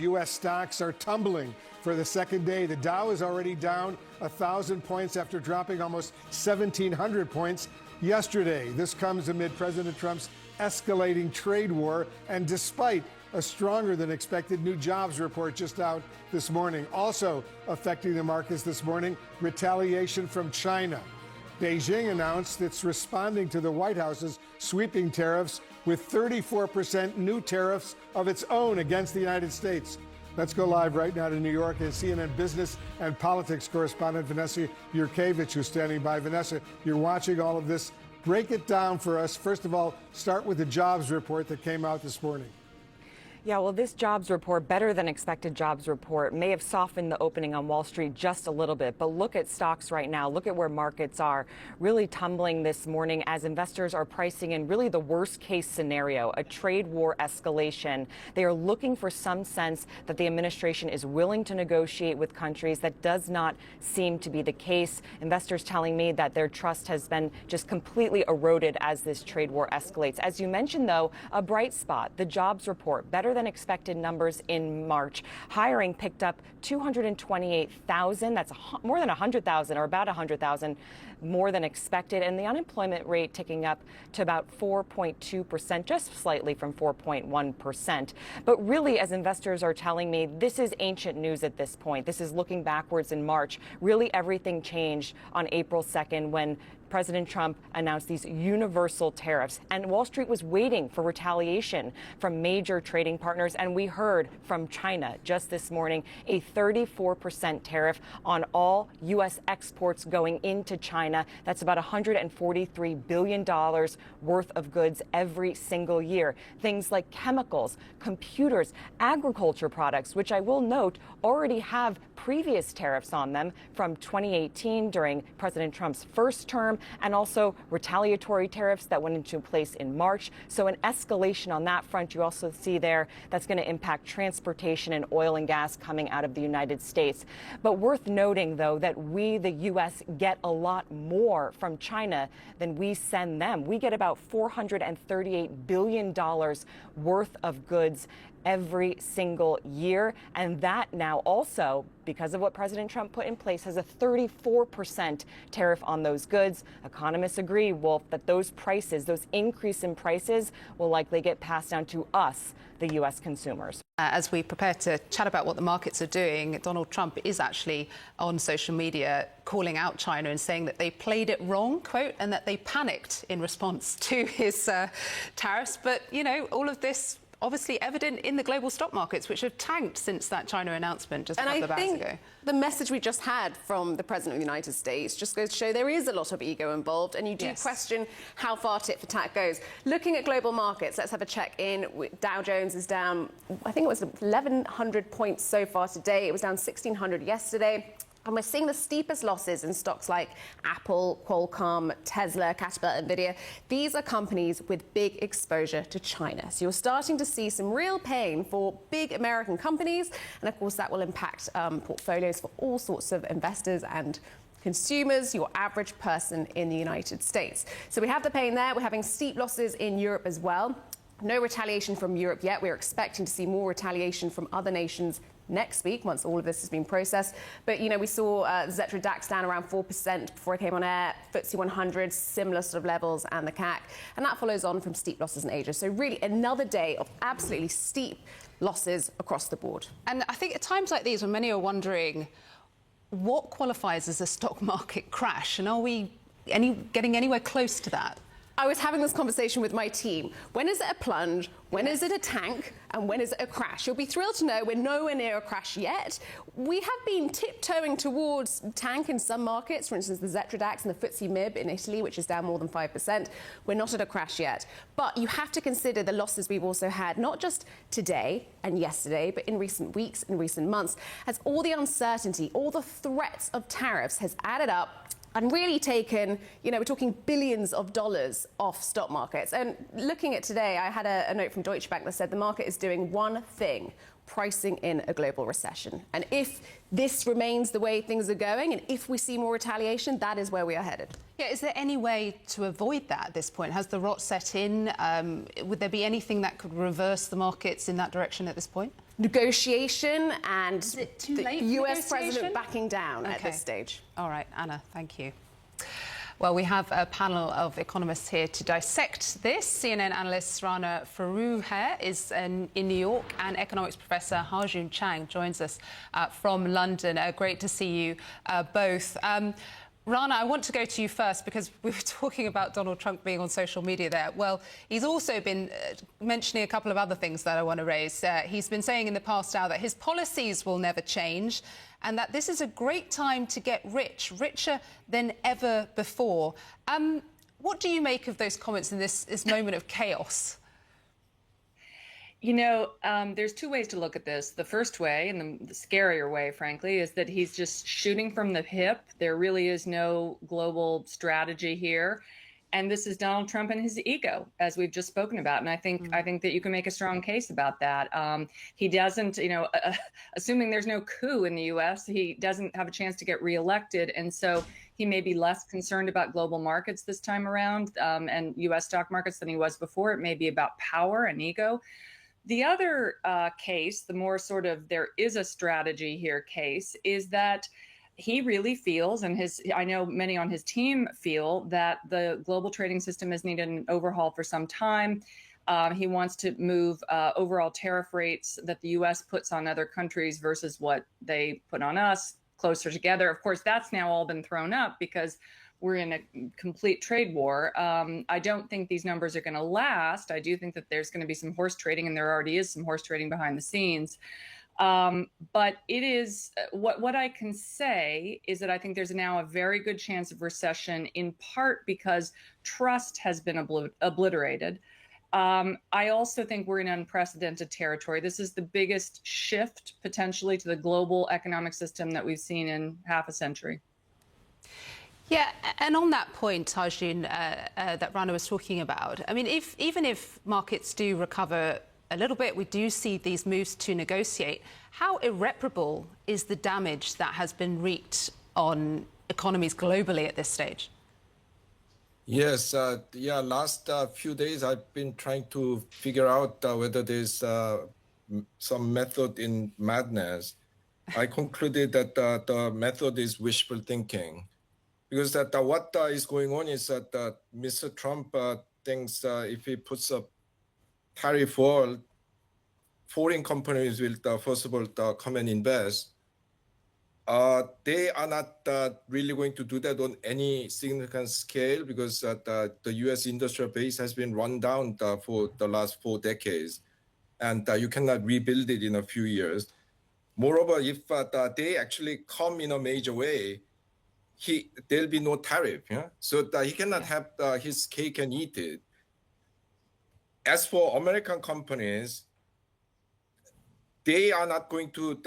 U.S. stocks are tumbling for the second day. The Dow is already down 1,000 points after dropping almost 1,700 points yesterday. This comes amid President Trump's escalating trade war and despite a stronger than expected new jobs report just out this morning. Also affecting the markets this morning, retaliation from China. Beijing announced it's responding to the White House's sweeping tariffs with 34% new tariffs of its own against the United States. Let's go live right now to New York and CNN business and politics correspondent Vanessa Yurkevich, who's standing by. Vanessa, you're watching all of this. Break it down for us. First of all, start with the jobs report that came out this morning. Yeah, well, this jobs report, better than expected jobs report, may have softened the opening on Wall Street just a little bit. But look at stocks right now. Look at where markets are really tumbling this morning as investors are pricing in really the worst case scenario, a trade war escalation. They are looking for some sense that the administration is willing to negotiate with countries. That does not seem to be the case. Investors telling me that their trust has been just completely eroded as this trade war escalates. As you mentioned, though, a bright spot, the jobs report, better than expected numbers in March. Hiring picked up 228,000. That's more than 100,000, or about 100,000 more than expected. And the unemployment rate ticking up to about 4.2%, just slightly from 4.1%. But really, as investors are telling me, this is ancient news at this point. This is looking backwards in March. Really, everything changed on April 2nd when President Trump announced these universal tariffs, and Wall Street was waiting for retaliation from major trading partners. And we heard from China just this morning a 34% tariff on all U.S. exports going into China. That's about $143 billion worth of goods every single year. Things like chemicals, computers, agriculture products, which I will note already have previous tariffs on them from 2018 during President Trump's first term, and also retaliatory tariffs that went into place in March. So an escalation on that front. You also see there that's going to impact transportation and oil and gas coming out of the United States. But worth noting, though, that we, the U.S., get a lot more from China than we send them. We get about $438 billion worth of goods every single year. And that now also, because of what President Trump put in place, has a 34% tariff on those goods. Economists agree, Wolf, that those prices, those increase in prices, will likely get passed down to us, the U.S. consumers. As we prepare to chat about what the markets are doing, Donald Trump is actually on social media calling out China and saying that they played it wrong, quote, and that they panicked in response to his tariffs. But, you know, all of this obviously evident in the global stock markets, which have tanked since that China announcement just a couple of hours ago. The message we just had from the President of the United States just goes to show there is a lot of ego involved, and you do question how far tit for tat goes. Looking at global markets, let's have a check-in. Dow Jones is down, I think it was 1,100 points so far today. It was down 1,600 yesterday. And we're seeing the steepest losses in stocks like Apple, Qualcomm, Tesla, Caterpillar, Nvidia. These are companies with big exposure to China. So you're starting to see some real pain for big American companies. And of course, that will impact portfolios for all sorts of investors and consumers, your average person in the United States. So we have the pain there. We're having steep losses in Europe as well. No retaliation from Europe yet. We're expecting to see more retaliation from other nations next week once all of this has been processed. But, you know, we saw Xetra DAX down around 4% before it came on air, FTSE 100, similar sort of levels, and the CAC. And that follows on from steep losses in Asia. So really another day of absolutely steep losses across the board. And I think at times like these, when many are wondering what qualifies as a stock market crash, and are we getting anywhere close to that? I was having this conversation with my team. When is it a plunge? When is it a tank? And when is it a crash? You'll be thrilled to know we're nowhere near a crash yet. We have been tiptoeing towards tank in some markets, for instance, the Xetra DAX and the FTSE MIB in Italy, which is down more than 5%. We're not at a crash yet. But you have to consider the losses we've also had, not just today and yesterday, but in recent weeks and recent months, as all the uncertainty, all the threats of tariffs has added up and really taken, you know, we're talking billions of dollars off stock markets. And looking at today, I had a note from Deutsche Bank that said the market is doing one thing: pricing in a global recession. And if this remains the way things are going, and if we see more retaliation, that is where we are headed. Yeah, is there any way to avoid that at this point? Has the rot set in? Would there be anything that could reverse the markets in that direction at this point? negotiation and the US president backing down at this stage. All right, Anna, thank you. Well, we have a panel of economists here to dissect this. CNN analyst Rana Foroohar is in New York, and economics professor Ha-Joon Chang joins us from London. Great to see you both. Rana, I want to go to you first because we were talking about Donald Trump being on social media there. Well, he's also been mentioning a couple of other things that I want to raise. He's been saying in the past now that his policies will never change and that this is a great time to get rich, richer than ever before. What do you make of those comments in this moment of chaos? You know, there's two ways to look at this. The first way, and the scarier way, frankly, is that he's just shooting from the hip. There really is no global strategy here. And this is Donald Trump and his ego, as we've just spoken about. And I think that you can make a strong case about that. He doesn't, you know, assuming there's no coup in the U.S., he doesn't have a chance to get reelected. And so he may be less concerned about global markets this time around and U.S. stock markets than he was before. It may be about power and ego. The other case, the more sort of there is a strategy here case, is that he really feels, and I know many on his team feel, that the global trading system has needed an overhaul for some time. He wants to move overall tariff rates that the U.S. puts on other countries versus what they put on us closer together. Of course, that's now all been thrown up because we're in a complete trade war. I don't think these numbers are going to last. I do think that there's going to be some horse trading, and there already is some horse trading behind the scenes. But it is what I can say is that I think there's now a very good chance of recession, in part because trust has been obliterated. I also think we're in unprecedented territory. This is the biggest shift potentially to the global economic system that we've seen in half a century. Yeah, and on that point, Ha-Joon, that Rana was talking about, I mean, even if markets do recover a little bit, we do see these moves to negotiate. How irreparable is the damage that has been wreaked on economies globally at this stage? Yes, last few days I've been trying to figure out whether there's some method in madness. I concluded that the method is wishful thinking. Because what is going on is that Mr. Trump thinks if he puts a tariff wall, foreign companies will first of all come and invest. They are not really going to do that on any significant scale because the U.S. industrial base has been run down for the last 4 decades, and you cannot rebuild it in a few years. Moreover, if they actually come in a major way, there'll be no tariff, so he cannot have his cake and eat it. As for American companies, they are not going to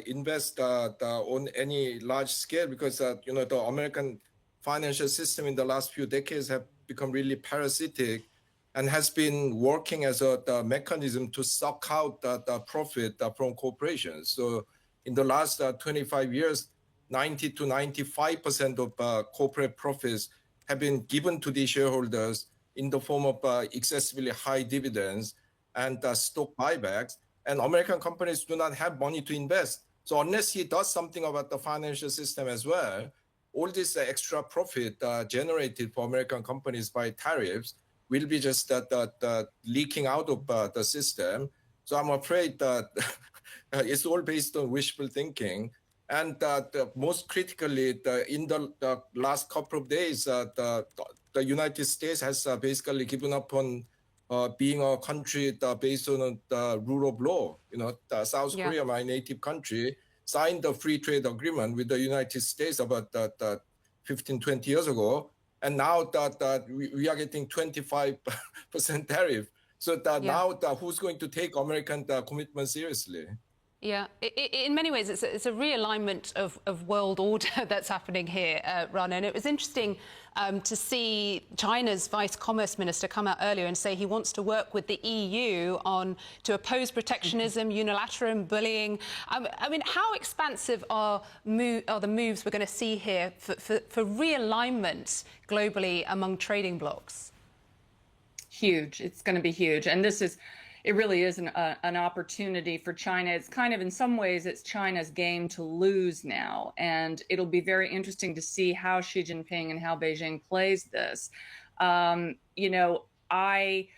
invest on any large scale because the American financial system in the last few decades have become really parasitic and has been working as a mechanism to suck out the profit from corporations. So in the last 25 years, 90 to 95% of corporate profits have been given to the shareholders in the form of excessively high dividends and stock buybacks. And American companies do not have money to invest. So unless he does something about the financial system as well, all this extra profit generated for American companies by tariffs will be just leaking out of the system. So I'm afraid that it's all based on wishful thinking. And most critically, in the last couple of days, the United States has basically given up on being a country based on the rule of law. South Korea, my native country, signed a free trade agreement with the United States about 15, 20 years ago. And now we are getting 25% tariff. So now who's going to take American commitment seriously? Yeah, in many ways, it's a realignment of world order that's happening here, Rana. And it was interesting to see China's Vice Commerce Minister come out earlier and say he wants to work with the EU to oppose protectionism, unilateral bullying. I mean, how expansive are the moves we're going to see here for realignment globally among trading blocs? Huge. It's going to be huge. And this is... it really is an opportunity for China. It's kind of, in some ways, it's China's game to lose now. And it'll be very interesting to see how Xi Jinping and how Beijing plays this. You know, I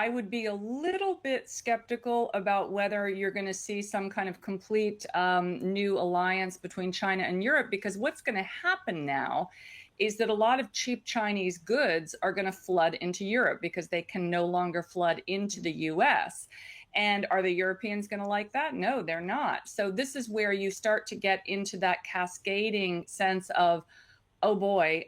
would be a little bit skeptical about whether you're going to see some kind of complete new alliance between China and Europe, because what's going to happen now is that a lot of cheap Chinese goods are going to flood into Europe because they can no longer flood into the US. And are the Europeans going to like that? No, they're not. So this is where you start to get into that cascading sense of, oh boy,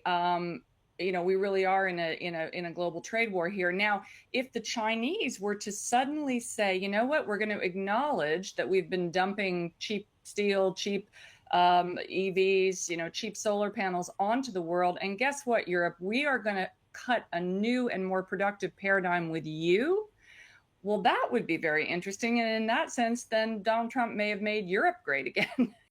you know, we really are in a global trade war here. Now, if the Chinese were to suddenly say, you know what, we're going to acknowledge that we've been dumping cheap steel, cheap EVs, you know, cheap solar panels onto the world. And guess what, Europe? We are going to cut a new and more productive paradigm with you. Well, that would be very interesting. And in that sense, then Donald Trump may have made Europe great again.